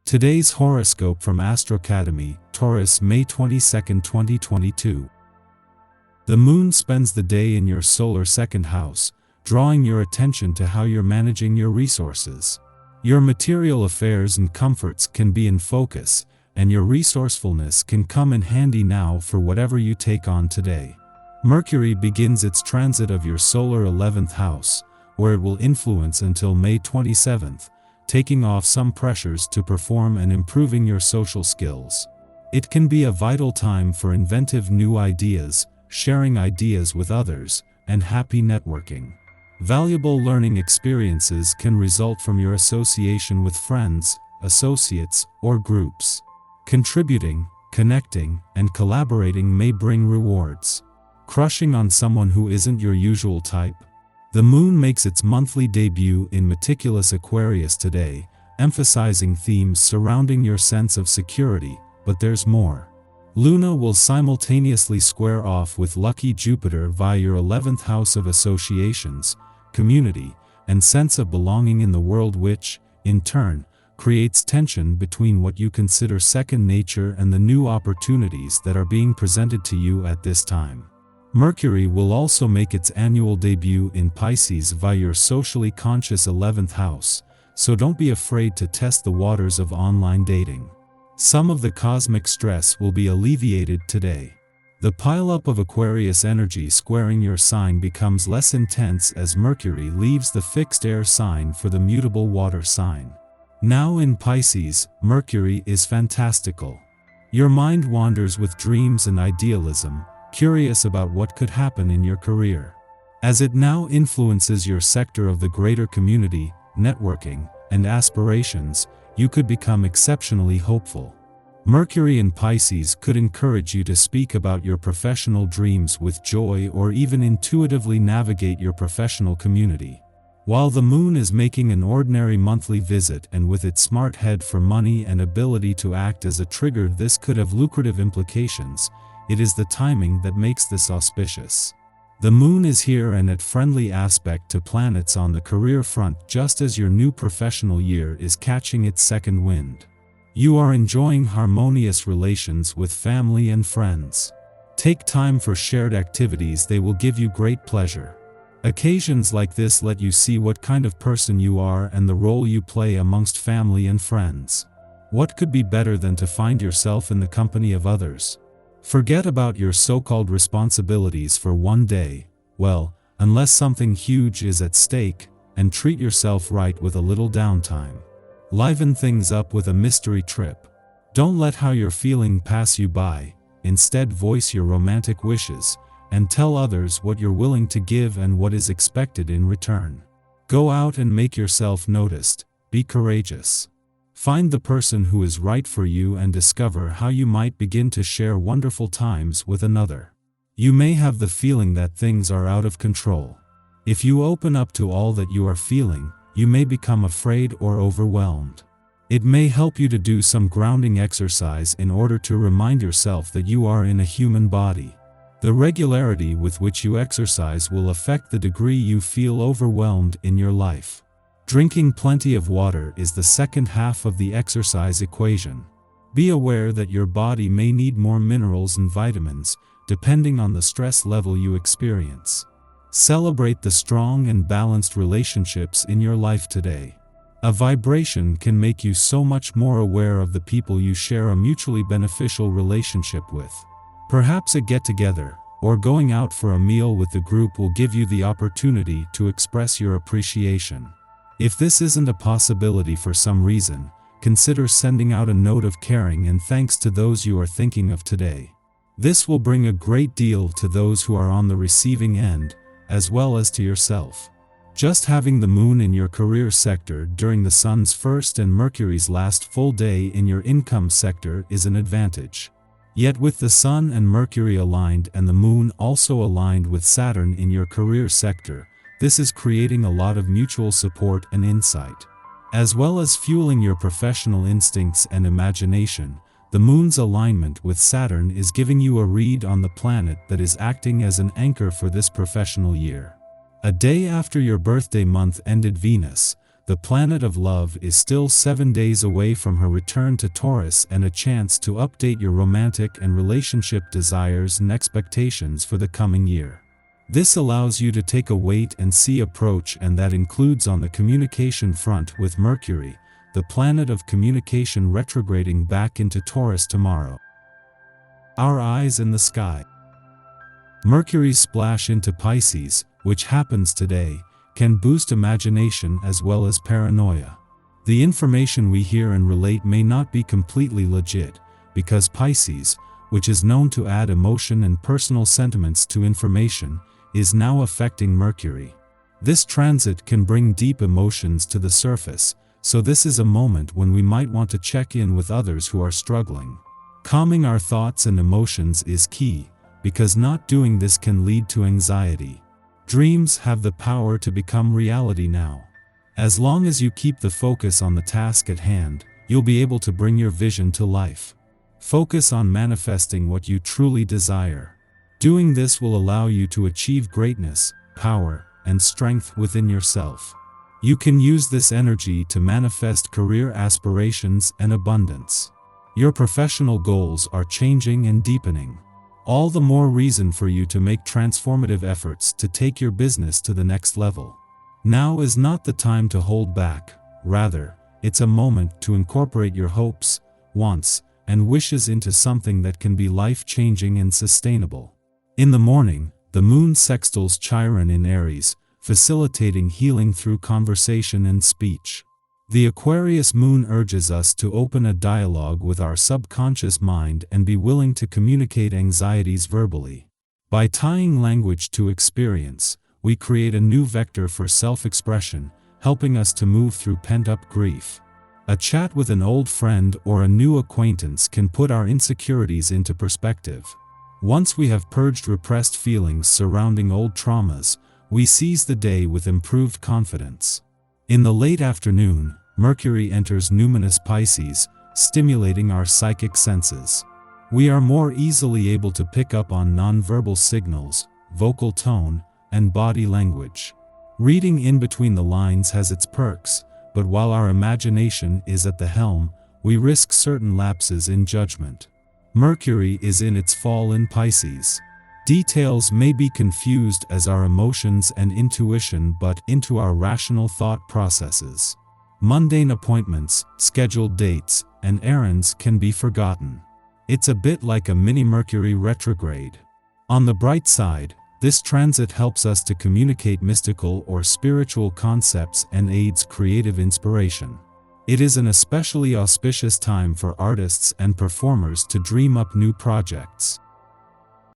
Today's horoscope from Astrocademy, Taurus, May 22, 2022. The moon spends the day in your solar second house, drawing your attention to how you're managing your resources. Your material affairs and comforts can be in focus, and your resourcefulness can come in handy now for whatever you take on today. Mercury begins its transit of your solar 11th house, where it will influence until May 27th, taking off some pressures to perform and improving your social skills. It can be a vital time for inventive new ideas, sharing ideas with others, and happy networking. Valuable learning experiences can result from your association with friends, associates, or groups. Contributing, connecting, and collaborating may bring rewards. Crushing on someone who isn't your usual type? The moon makes its monthly debut in meticulous Aquarius today, emphasizing themes surrounding your sense of security, but there's more. Luna will simultaneously square off with lucky Jupiter via your 11th house of associations, community, and sense of belonging in the world, which, in turn, creates tension between what you consider second nature and the new opportunities that are being presented to you at this time. Mercury will also make its annual debut in Pisces via your socially conscious 11th house, so don't be afraid to test the waters of online dating. Some of the cosmic stress will be alleviated today. The pileup of Aquarius energy squaring your sign becomes less intense as Mercury leaves the fixed air sign for the mutable water sign. Now in Pisces, Mercury is fantastical. Your mind wanders with dreams and idealism, curious about what could happen in your career. As it now influences your sector of the greater community, networking, and aspirations, you could become exceptionally hopeful. Mercury in Pisces could encourage you to speak about your professional dreams with joy or even intuitively navigate your professional community. While the moon is making an ordinary monthly visit, and with its smart head for money and ability to act as a trigger, this could have lucrative implications. It is the timing that makes this auspicious. The moon is here and at friendly aspect to planets on the career front just as your new professional year is catching its second wind. You are enjoying harmonious relations with family and friends. Take time for shared activities, they will give you great pleasure. Occasions like this let you see what kind of person you are and the role you play amongst family and friends. What could be better than to find yourself in the company of others? Forget about your so-called responsibilities for one day, well, unless something huge is at stake, and treat yourself right with a little downtime. Liven things up with a mystery trip. Don't let how you're feeling pass you by, instead voice your romantic wishes, and tell others what you're willing to give and what is expected in return. Go out and make yourself noticed, be courageous. Find the person who is right for you and discover how you might begin to share wonderful times with another. You may have the feeling that things are out of control. If you open up to all that you are feeling, you may become afraid or overwhelmed. It may help you to do some grounding exercise in order to remind yourself that you are in a human body. The regularity with which you exercise will affect the degree you feel overwhelmed in your life. Drinking plenty of water is the second half of the exercise equation. Be aware that your body may need more minerals and vitamins, depending on the stress level you experience. Celebrate the strong and balanced relationships in your life today. A vibration can make you so much more aware of the people you share a mutually beneficial relationship with. Perhaps a get-together, or going out for a meal with the group will give you the opportunity to express your appreciation. If this isn't a possibility for some reason, consider sending out a note of caring and thanks to those you are thinking of today. This will bring a great deal to those who are on the receiving end, as well as to yourself. Just having the moon in your career sector during the sun's first and Mercury's last full day in your income sector is an advantage. Yet with the sun and Mercury aligned and the moon also aligned with Saturn in your career sector, this is creating a lot of mutual support and insight. As well as fueling your professional instincts and imagination, the moon's alignment with Saturn is giving you a read on the planet that is acting as an anchor for this professional year. A day after your birthday month ended, Venus, the planet of love is still 7 days away from her return to Taurus and a chance to update your romantic and relationship desires and expectations for the coming year. This allows you to take a wait-and-see approach, and that includes on the communication front with Mercury, the planet of communication, retrograding back into Taurus tomorrow. Our eyes in the sky. Mercury's splash into Pisces, which happens today, can boost imagination as well as paranoia. The information we hear and relate may not be completely legit, because Pisces, which is known to add emotion and personal sentiments to information, is now affecting Mercury. This transit can bring deep emotions to the surface, so this is a moment when we might want to check in with others who are struggling. Calming our thoughts and emotions is key, because not doing this can lead to anxiety. Dreams have the power to become reality now. As long as you keep the focus on the task at hand, you'll be able to bring your vision to life. Focus on manifesting what you truly desire. Doing this will allow you to achieve greatness, power, and strength within yourself. You can use this energy to manifest career aspirations and abundance. Your professional goals are changing and deepening. All the more reason for you to make transformative efforts to take your business to the next level. Now is not the time to hold back, rather, it's a moment to incorporate your hopes, wants, and wishes into something that can be life-changing and sustainable. In the morning, the moon sextiles Chiron in Aries, facilitating healing through conversation and speech. The Aquarius moon urges us to open a dialogue with our subconscious mind and be willing to communicate anxieties verbally. By tying language to experience, we create a new vector for self-expression, helping us to move through pent-up grief. A chat with an old friend or a new acquaintance can put our insecurities into perspective. Once we have purged repressed feelings surrounding old traumas, we seize the day with improved confidence. In the late afternoon, Mercury enters numinous Pisces, stimulating our psychic senses. We are more easily able to pick up on nonverbal signals, vocal tone, and body language. Reading in between the lines has its perks, but while our imagination is at the helm, we risk certain lapses in judgment. Mercury is in its fall in Pisces. Details may be confused as our emotions and intuition butt into our rational thought processes. Mundane appointments, scheduled dates, and errands can be forgotten. It's a bit like a mini Mercury retrograde. On the bright side, this transit helps us to communicate mystical or spiritual concepts and aids creative inspiration. It is an especially auspicious time for artists and performers to dream up new projects.